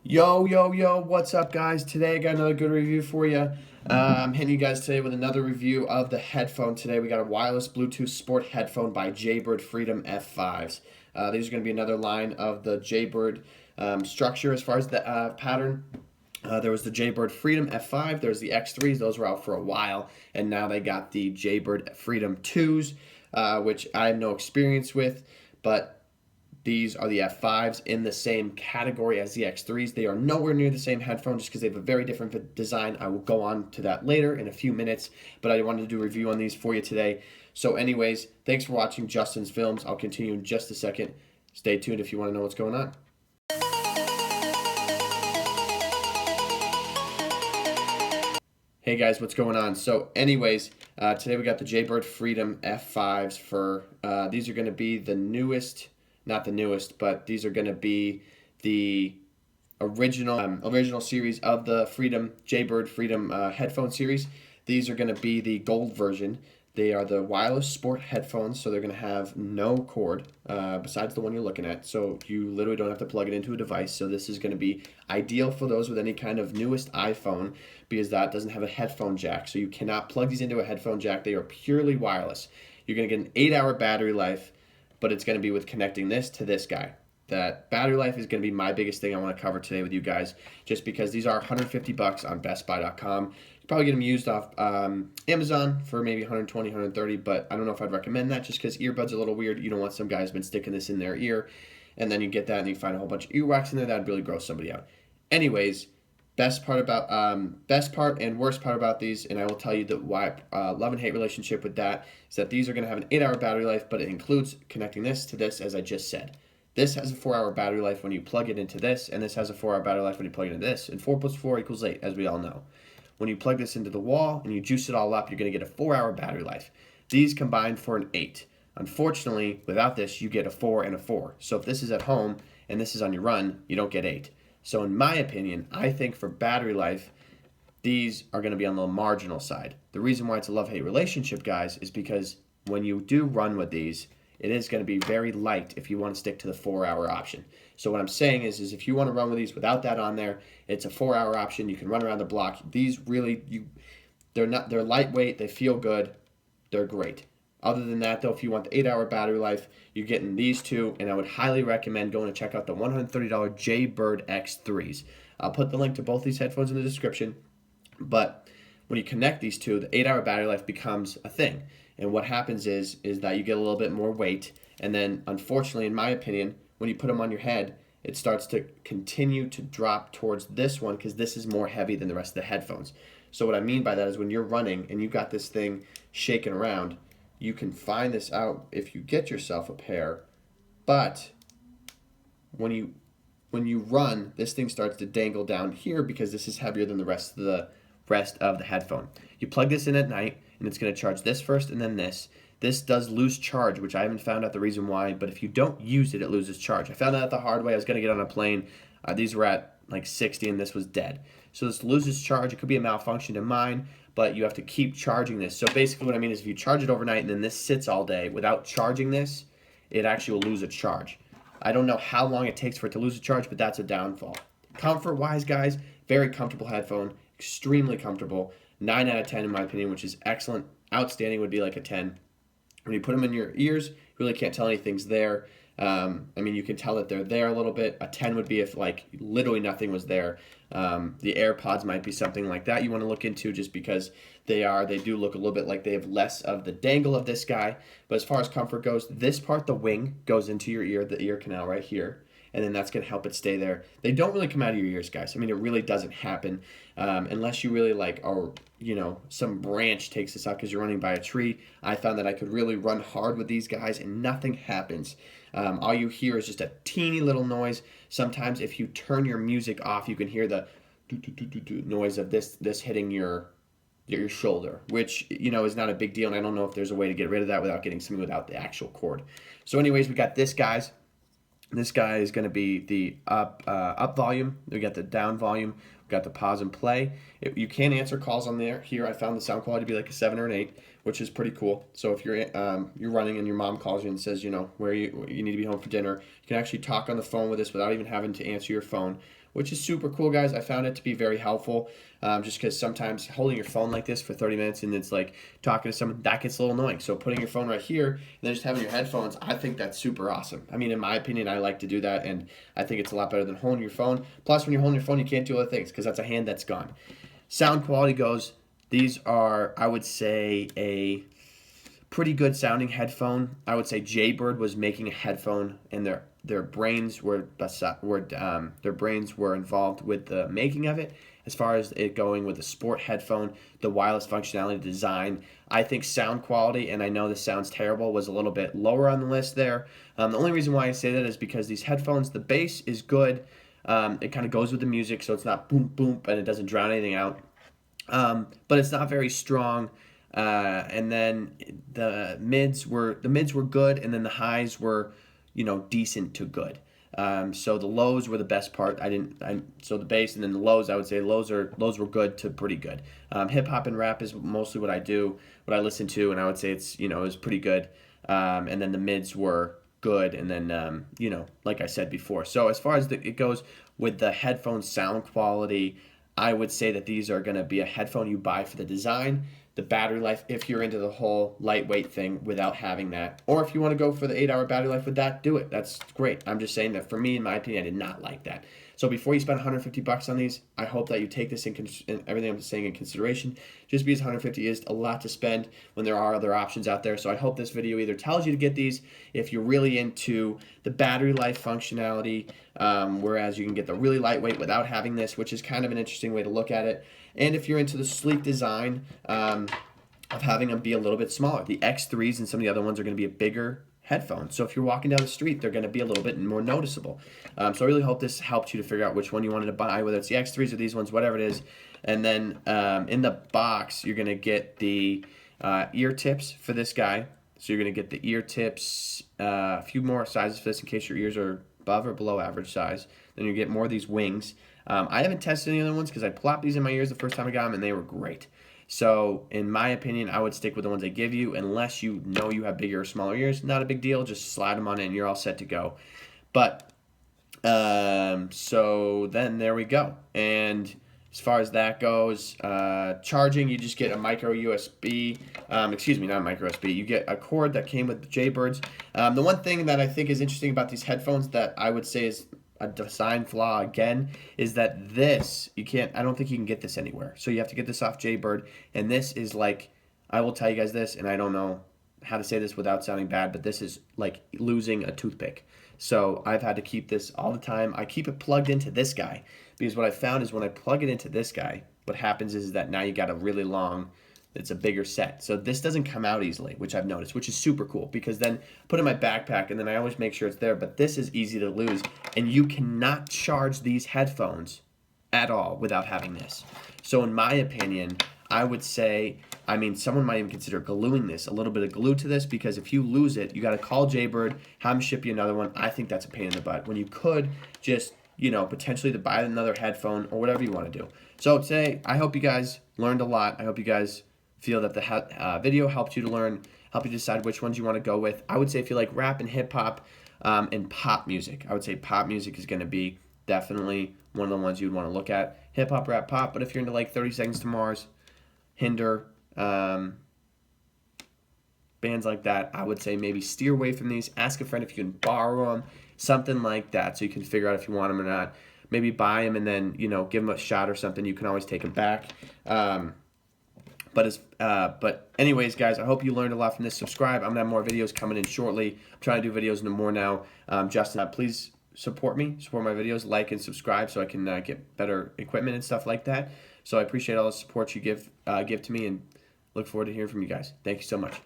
Yo, what's up, guys? Today I got another good review for you. I'm hitting you guys today with another review of the headphone. Today we got a wireless Bluetooth sport headphone by Jaybird Freedom F5s. These are going to be another line of the Jaybird structure as far as the pattern. There was the Jaybird Freedom F5, there's the X3s, those were out for a while, and now they got the Jaybird Freedom 2s, which I have no experience with, but these are the F5s in the same category as the X3s. They are nowhere near the same headphone just because they have a very different design. I will go on to that later in a few minutes, but I wanted to do a review on these for you today. So anyways, thanks for watching Justin's Films. I'll continue in just a second. Stay tuned if you want to know what's going on. Hey guys, what's going on? So anyways, today we got the Jaybird Freedom F5s for, these are going to be the newest, not the newest, but these are going to be the original series of the Jaybird Freedom headphone series. These are going to be the gold version. They are the wireless sport headphones, so they're going to have no cord besides the one you're looking at. So you literally don't have to plug it into a device. So this is going to be ideal for those with any kind of newest iPhone because that doesn't have a headphone jack. So you cannot plug these into a headphone jack. They are purely wireless. You're going to get an 8-hour battery life, but it's going to be with connecting this to this guy. That battery life is going to be my biggest thing I want to cover today with you guys, just because these are $150 on bestbuy.com. You probably get them used off Amazon for maybe 120, 130, but I don't know if I'd recommend that just because earbuds are a little weird. You don't want some guys been sticking this in their ear, and then you get that and you find a whole bunch of earwax in there. That would really gross somebody out. Anyways, best part and worst part about these, and I will tell you that why love and hate relationship with that is that these are going to have an 8-hour battery life, but it includes connecting this to this, as I just said. This has a 4-hour battery life when you plug it into this, and this has a 4-hour battery life when you plug it into this. And 4 plus 4 equals 8, as we all know. When you plug this into the wall and you juice it all up, you're going to get a 4-hour battery life. These combine for an 8. Unfortunately, without this, you get a 4 and a 4. So if this is at home and this is on your run, you don't get 8. So in my opinion, I think for battery life, these are going to be on the marginal side. The reason why it's a love-hate relationship, guys, is because when you do run with these, it is going to be very light if you want to stick to the 4-hour option. So what I'm saying is if you want to run with these without that on there, it's a 4-hour option. You can run around the block. These really, they're lightweight. They feel good. They're great. Other than that, though, if you want the 8-hour battery life, you're getting these two, and I would highly recommend going to check out the $130 Jaybird X3s. I'll put the link to both these headphones in the description, but when you connect these two, the 8-hour battery life becomes a thing. And what happens is that you get a little bit more weight, and then unfortunately, in my opinion, when you put them on your head, it starts to continue to drop towards this one because this is more heavy than the rest of the headphones. So what I mean by that is when you're running and you got this thing shaking around, you can find this out if you get yourself a pair, but when you run, this thing starts to dangle down here because this is heavier than the rest of the headphone. You plug this in at night, and it's going to charge this first and then this. This does lose charge, which I haven't found out the reason why, but if you don't use it, it loses charge. I found out the hard way. I was going to get on a plane. These were at like 60, and this was dead. So this loses charge. It could be a malfunction in mine, but you have to keep charging this. So basically what I mean is if you charge it overnight and then this sits all day without charging this, it actually will lose its charge. I don't know how long it takes for it to lose a charge, but that's a downfall. Comfort-wise, guys, very comfortable headphone, extremely comfortable. 9 out of 10 in my opinion, which is excellent. Outstanding would be like a 10. When you put them in your ears, you really can't tell anything's there. I mean, you can tell that they're there a little bit. A 10 would be if like literally nothing was there. The AirPods might be something like that you want to look into just because they do look a little bit like they have less of the dangle of this guy. But as far as comfort goes, this part, the wing, goes into your ear, the ear canal right here. And then that's going to help it stay there. They don't really come out of your ears, guys. I mean, it really doesn't happen unless you really like, or, some branch takes this out because you're running by a tree. I found that I could really run hard with these guys and nothing happens. All you hear is just a teeny little noise. Sometimes if you turn your music off, you can hear the noise of this hitting your shoulder, which, is not a big deal. And I don't know if there's a way to get rid of that without getting something without the actual cord. So anyways, we got this, guys. This guy is going to be the up volume. We got the down volume. We got the pause and play. You can answer calls on there. Here, I found the sound quality to be like a 7 or an 8, which is pretty cool. So if you're running and your mom calls you and says, where you need to be home for dinner, you can actually talk on the phone with this without even having to answer your phone, which is super cool, guys. I found it to be very helpful, just because sometimes holding your phone like this for 30 minutes and it's like talking to someone, that gets a little annoying. So putting your phone right here and then just having your headphones, I think that's super awesome. I mean, in my opinion, I like to do that, and I think it's a lot better than holding your phone. Plus, when you're holding your phone, you can't do other things because that's a hand that's gone. Sound quality goes, these are, I would say, a pretty good sounding headphone. I would say Jaybird was making a headphone, and their brains were involved with the making of it. As far as it going with the sport headphone, the wireless functionality design, I think sound quality, and I know this sounds terrible, was a little bit lower on the list there. The only reason why I say that is because these headphones, the bass is good. It kind of goes with the music, so it's not boom, boom, and it doesn't drown anything out. But it's not very strong. And then the mids were good, and then the highs were, decent to good. So the lows were the best part. So the bass and then the lows, I would say lows were good to pretty good. Hip hop and rap is mostly what I listen to, and I would say it was pretty good. And then the mids were good, and then like I said before. So as far as it goes with the headphone sound quality, I would say that these are going to be a headphone you buy for the design, the battery life, if you're into the whole lightweight thing without having that. Or if you want to go for the 8-hour battery life with that, do it. That's great. I'm just saying that for me, in my opinion, I did not like that. So before you spend $150 on these, I hope that you take this in everything I'm saying in consideration, just because $150 is a lot to spend when there are other options out there. So I hope this video either tells you to get these if you're really into the battery life functionality, whereas you can get the really lightweight without having this, which is kind of an interesting way to look at it. And if you're into the sleek design of having them be a little bit smaller. The X3s and some of the other ones are going to be a bigger headphone. So if you're walking down the street, they're going to be a little bit more noticeable. So I really hope this helped you to figure out which one you wanted to buy, whether it's the X3s or these ones, whatever it is. And then in the box, you're going to get the ear tips for this guy. So you're going to get the ear tips, a few more sizes for this in case your ears are above or below average size. Then you get more of these wings. I haven't tested any other ones because I plopped these in my ears the first time I got them, and they were great. So, in my opinion, I would stick with the ones I give you unless you know you have bigger or smaller ears. Not a big deal. Just slide them on in. You're all set to go. But, so then there we go. And as far as that goes, charging, you just get a micro USB. Excuse me, not a micro USB. You get a cord that came with the Jaybirds. The one thing that I think is interesting about these headphones that I would say is a design flaw again is that I don't think you can get this anywhere. So you have to get this off Jaybird, and this is like, I will tell you guys this, and I don't know how to say this without sounding bad, but this is like losing a toothpick. So I've had to keep this all the time. I keep it plugged into this guy because what I found is when I plug it into this guy, what happens is that now you got a really long, it's a bigger set. So this doesn't come out easily, which I've noticed, which is super cool because then I put it in my backpack and then I always make sure it's there. But this is easy to lose, and you cannot charge these headphones at all without having this. So in my opinion, I would say, someone might even consider gluing this, a little bit of glue to this, because if you lose it, you got to call Jaybird, have them ship you another one. I think that's a pain in the butt when you could just, potentially to buy another headphone or whatever you want to do. So today, I hope you guys learned a lot. I hope you guys feel that the video helped you to learn, help you decide which ones you want to go with. I would say if you like rap and hip hop and pop music, I would say pop music is going to be definitely one of the ones you'd want to look at. Hip hop, rap, pop. But if you're into like 30 Seconds to Mars, Hinder, bands like that, I would say maybe steer away from these. Ask a friend if you can borrow them, something like that, so you can figure out if you want them or not. Maybe buy them and then give them a shot or something. You can always take them back. But anyways, guys, I hope you learned a lot from this. Subscribe. I'm gonna have more videos coming in shortly. I'm trying to do videos no more now. Justin, please support me, support my videos, like and subscribe so I can get better equipment and stuff like that. So I appreciate all the support you give to me, and look forward to hearing from you guys. Thank you so much.